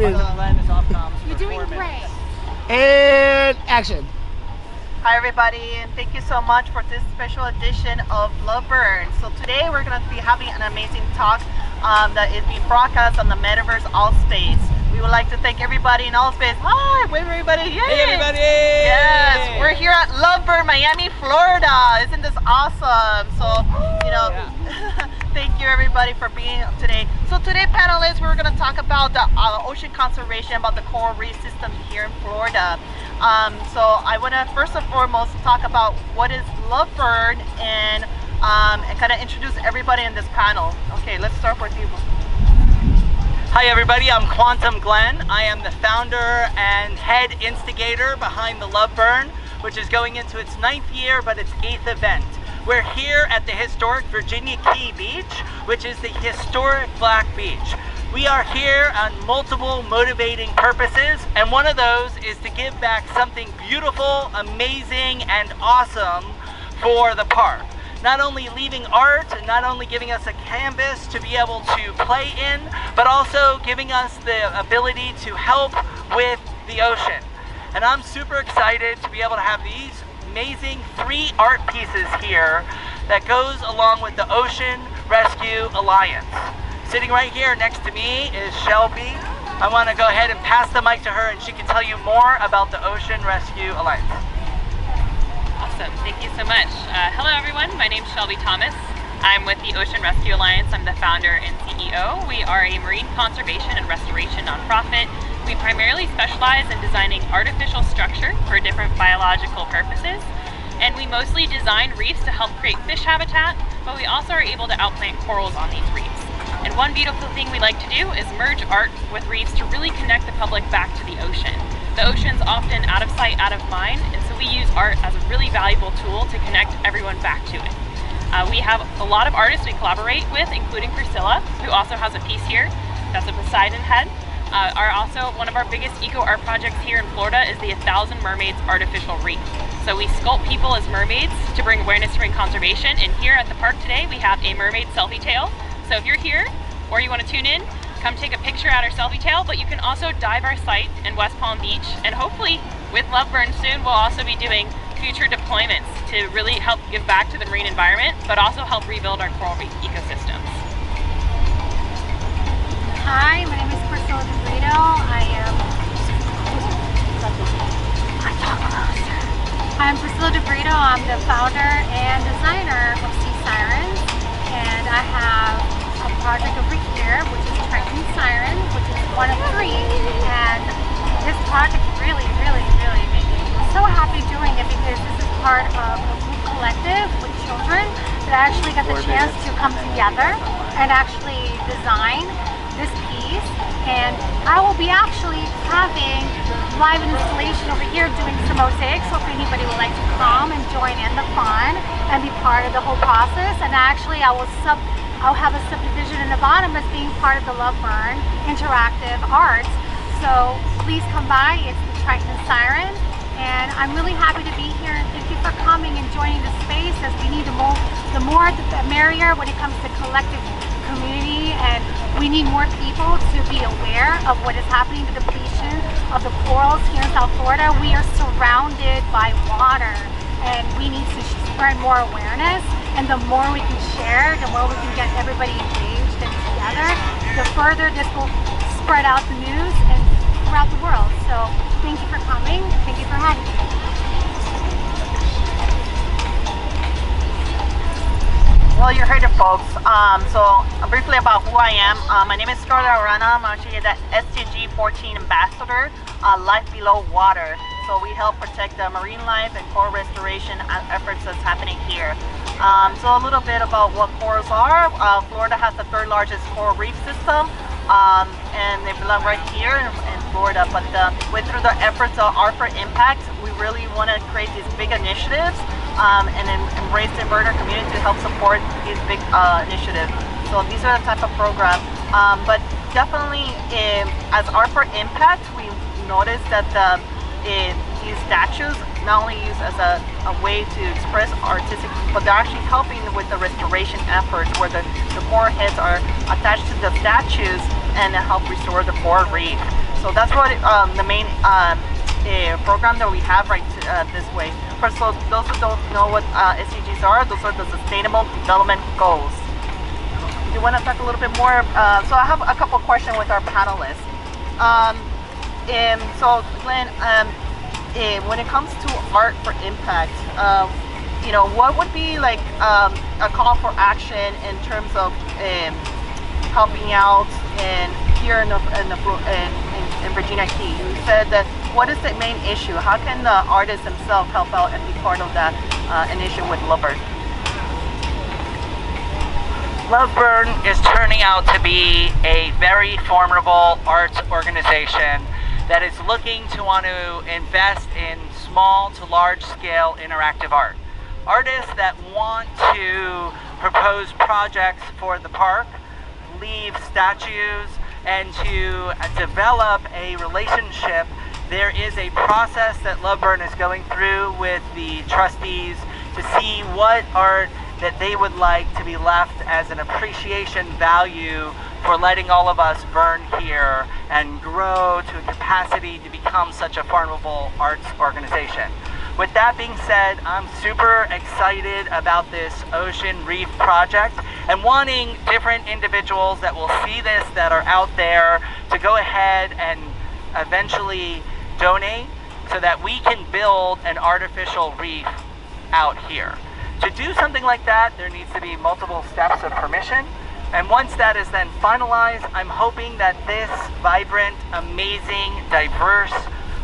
is. Glen is off comms. You're doing great. And action. Hi everybody, and thank you so much for this special edition of Love Burn. So today we're going to be having an amazing talk that is being broadcast on the Metaverse Allspace. We would like to thank everybody in Allspace. Hi, wave everybody. Yay. Hey everybody! Yes, we're here at Love Burn, Miami, Florida. Isn't this awesome? So, you know, thank you everybody for being here today. So today, panelists, we're going to talk about the ocean conservation, about the coral reef system here in Florida. So I want to first and foremost talk about what is Love Burn and kind of introduce everybody in this panel. Okay, let's start with you. Hi everybody, I'm Quantum Glen. I am the founder and head instigator behind the Love Burn, which is going into its 9th year, but its 8th event. We're here at the historic Virginia Key Beach, which is the historic Black Beach. We are here on multiple motivating purposes, and one of those is to give back something beautiful, amazing, and awesome for the park. Not only leaving art, not only giving us a canvas to be able to play in, but also giving us the ability to help with the ocean. And I'm super excited to be able to have these amazing 3 art pieces here that goes along with the Ocean Rescue Alliance. Sitting right here next to me is Shelby. I want to go ahead and pass the mic to her and she can tell you more about the Ocean Rescue Alliance. Awesome, thank you so much. Hello everyone, my name is Shelby Thomas. I'm with the Ocean Rescue Alliance. I'm the founder and CEO. We are a marine conservation and restoration nonprofit. We primarily specialize in designing artificial structure for different biological purposes. And we mostly design reefs to help create fish habitat, but we also are able to outplant corals on these reefs. And one beautiful thing we like to do is merge art with reefs to really connect the public back to the ocean. The ocean's often out of sight, out of mind, and so we use art as a really valuable tool to connect everyone back to it. We have a lot of artists we collaborate with, including Priscilia, who also has a piece here. That's a Poseidon head. Also one of our biggest eco art projects here in Florida is the 1,000 Mermaids artificial reef. So we sculpt people as mermaids to bring awareness to marine conservation, and here at the park today we have a mermaid selfie tail. So if you're here or you want to tune in, come take a picture at our selfie tail, but you can also dive our site in West Palm Beach, and hopefully with Love Burn soon we'll also be doing future deployments to really help give back to the marine environment, but also help rebuild our coral reef ecosystems. Hi, my name is Priscilia. I'm Priscilla DeBrito. I'm the founder and designer of Sirens, and I have a project over here, which is Triton Siren, which is one of 3. And this project really made me so happy doing it, because this is part of a group collective with children that actually got the chance to come together and actually design this piece. And I will be actually having live installation over here doing some mosaics, so if anybody would like to come and join in the fun and be part of the whole process. And actually I'll have a subdivision in the bottom as being part of the Love Burn interactive art. So please come by. It's the Triton Siren, and I'm really happy to be here. And thank you for coming and joining the space, as we need the more the merrier when it comes to collective community, and we need more people to be aware of what is happening, the depletion of the corals here in South Florida. We are surrounded by water, and we need to spread more awareness, and the more we can share, the more we can get everybody engaged and together, the further this will spread out the news and throughout the world. So thank you for coming. Thank you for having me. Well, you heard it, folks. So briefly about who I am. My name is Scarlett Arana. I'm actually the SDG 14 ambassador, Life Below Water. So we help protect the marine life and coral restoration efforts that's happening here. So a little bit about what corals are. Florida has the 3rd largest coral reef system, and they belong right here in Florida. But through the efforts of Art for Impact, we really want to create these big initiatives and embrace the inverter community to help support these big initiatives. So these are the type of programs. But definitely, as Art for Impact, we noticed that these statues not only used as a way to express artistic, but they're actually helping with the restoration efforts, where the coral heads are attached to the statues and help restore the coral reef. So that's what the main program that we have this way. First, so those who don't know what SDGs are, those are the Sustainable Development Goals. You want to talk a little bit more? So I have a couple questions with our panelists. So Glen, when it comes to art for impact, what would be like a call for action in terms of helping out here in Virginia Key? You said that what is the main issue? How can the artists themselves help out and be part of that initiative with Lovebird? Loveburn is turning out to be a very formidable arts organization that is looking to want to invest in small to large scale interactive art. Artists that want to propose projects for the park, leave statues, and to develop a relationship. There is a process that Loveburn is going through with the trustees to see what art that they would like to be left as an appreciation value for letting all of us burn here and grow to a capacity to become such a formidable arts organization. With that being said, I'm super excited about this Ocean Reef project and wanting different individuals that will see this, that are out there, to go ahead and eventually donate so that we can build an artificial reef out here. To do something like that, there needs to be multiple steps of permission. And once that is then finalized, I'm hoping that this vibrant, amazing, diverse,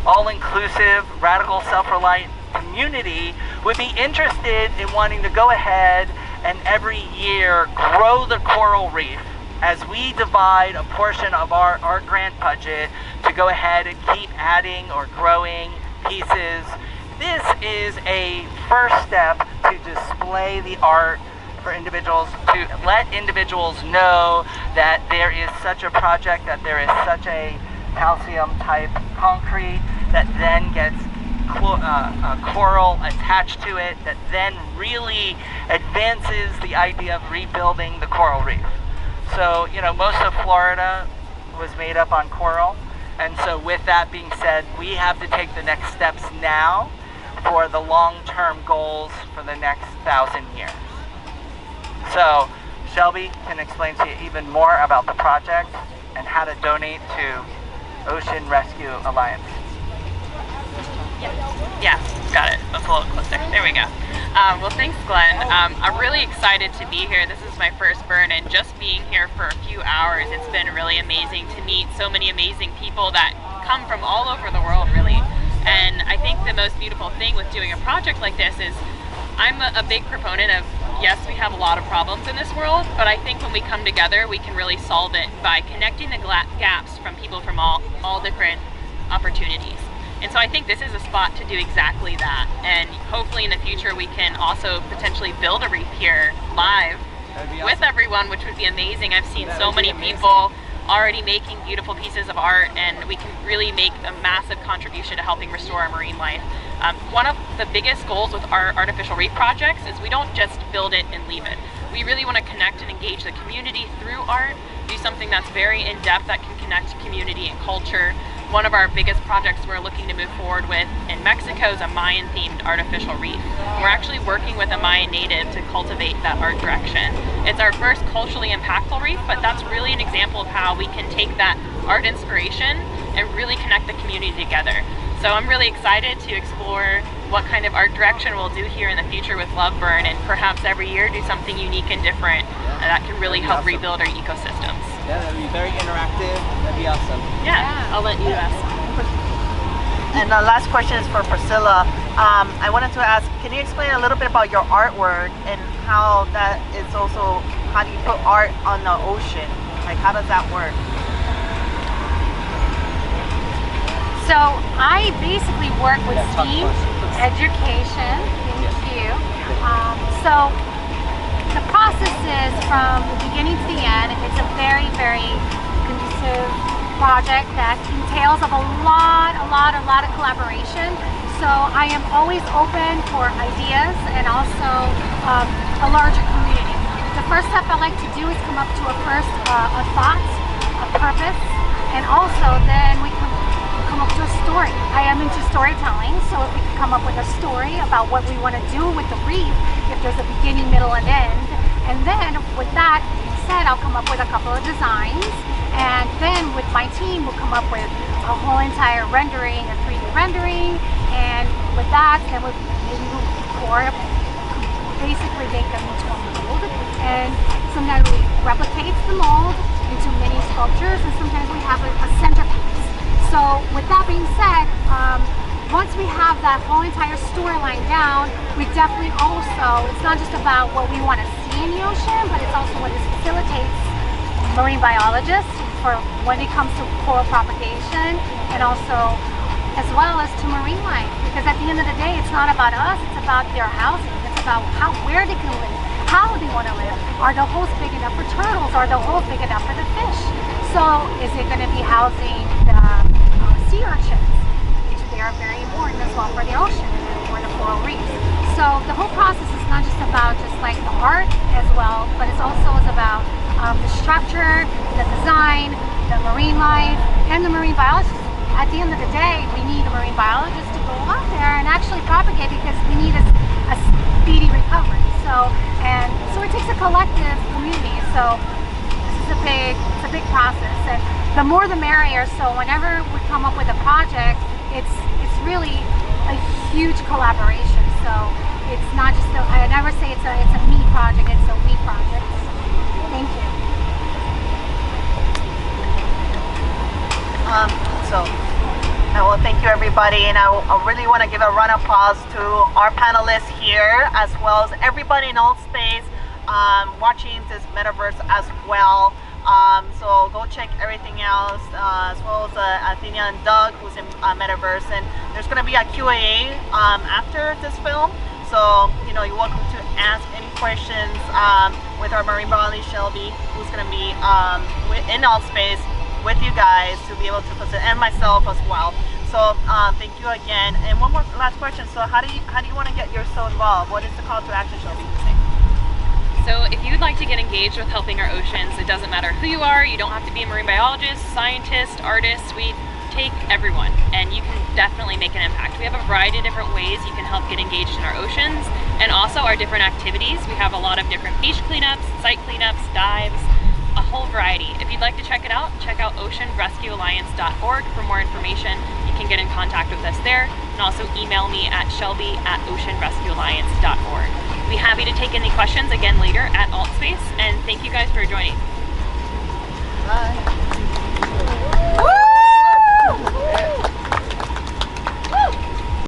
all-inclusive, radical, self-reliant community would be interested in wanting to go ahead and every year grow the coral reef as we divide a portion of our art grant budget to go ahead and keep adding or growing pieces. This is a first step to display the art for individuals, to let individuals know that there is such a project, that there is such a calcium type concrete that then gets coral attached to it, that then really advances the idea of rebuilding the coral reef. So, most of Florida was made up on coral, and so with that being said, we have to take the next steps now for the long-term goals for the next 1,000 years. So Shelby can explain to you even more about the project and how to donate to Ocean Rescue Alliance. Yeah, got it. That's a little closer. There we go. Well, thanks, Glenn. I'm really excited to be here. This is my first burn, and just being here for a few hours, it's been really amazing to meet so many amazing people that come from all over the world, really. And I think the most beautiful thing with doing a project like this is I'm a big proponent of, yes, we have a lot of problems in this world, but I think when we come together, we can really solve it by connecting the gaps from people from all different opportunities. And so I think this is a spot to do exactly that. And hopefully in the future, we can also potentially build a reef here live with everyone, which would be amazing. I've seen so many people already making beautiful pieces of art, and we can really make a massive contribution to helping restore our marine life. One of the biggest goals with our artificial reef projects is we don't just build it and leave it. We really want to connect and engage the community through art, do something that's very in-depth that can connect community and culture. One of our biggest projects we're looking to move forward with in Mexico is a Mayan-themed artificial reef. We're actually working with a Mayan native to cultivate that art direction. It's our first culturally impactful reef, but that's really an example of how we can take that art inspiration and really connect the community together. So I'm really excited to explore what kind of art direction we'll do here in the future with Loveburn, and perhaps every year do something unique and different that can really help rebuild our ecosystems. Yeah, that'd be very interactive. That'd be awesome. Yeah, I'll let you ask. And the last question is for Priscilla. I wanted to ask, can you explain a little bit about your artwork and how that is also, how do you put art on the ocean? Like, how does that work? So I basically work with STEAM, education, thank you. So the process is from the beginning to the end. It's a very, very conducive project that entails of a lot of collaboration. So I am always open for ideas and also a larger community. The first step I like to do is come up to a thought, a purpose, and also then we come am into storytelling, so if we can come up with a story about what we want to do with the reef, if there's a beginning, middle, and end, and then with that being said, I'll come up with a couple of designs, and then with my team, we'll come up with a whole entire rendering, a 3D rendering, and with that, then we'll maybe pour, basically make them into a mold, and sometimes we replicate the mold into mini sculptures, and sometimes we have a centerpiece. So with that being said, once we have that whole entire storyline down, we definitely also, it's not just about what we want to see in the ocean, but it's also what this facilitates marine biologists for when it comes to coral propagation, and also as well as to marine life. Because at the end of the day, it's not about us, it's about their housing, it's about where they can live, how they want to live. Are the holes big enough for turtles? Are the holes big enough for the fish? So is it going to be housing the sea urchins? They are very important as well for the ocean, for the coral reefs. So the whole process is not just about just like the art as well, but it's also about the structure, the design, the marine life, and the marine biologists. At the end of the day, we need the marine biologists to go out there and actually propagate, because we need a speedy recovery. So it takes a collective community. So this is it's a big process, and the more the merrier. So whenever we come up with a project, it's really a huge collaboration. So it's not just I never say it's a me project, it's a we project. Thank you. Well, thank you everybody, and I really want to give a round of applause to our panelists here, as well as everybody in Alt Space watching this metaverse as well. So go check everything else, as well as Athena and Doug, who's in Metaverse, and there's going to be a Q&A after this film. So, you know, you're welcome to ask any questions with our marine biologist Shelby, who's going to be in Alt Space with you guys to be able to facilitate, and myself as well. So thank you again. And one more last question. So how do you want to get yourself involved? What is the call to action, Shelby? So if you'd like to get engaged with helping our oceans, it doesn't matter who you are. You don't have to be a marine biologist, scientist, artist. We take everyone, and you can definitely make an impact. We have a variety of different ways you can help get engaged in our oceans, and also our different activities. We have a lot of different beach cleanups, site cleanups, dives, a whole variety. If you'd like to check it out, check out oceanrescuealliance.org for more information. You can get in contact with us there, and also email me at shelby@oceanrescuealliance.org. Be happy to take any questions again later at AltSpace, and thank you guys for joining. Bye.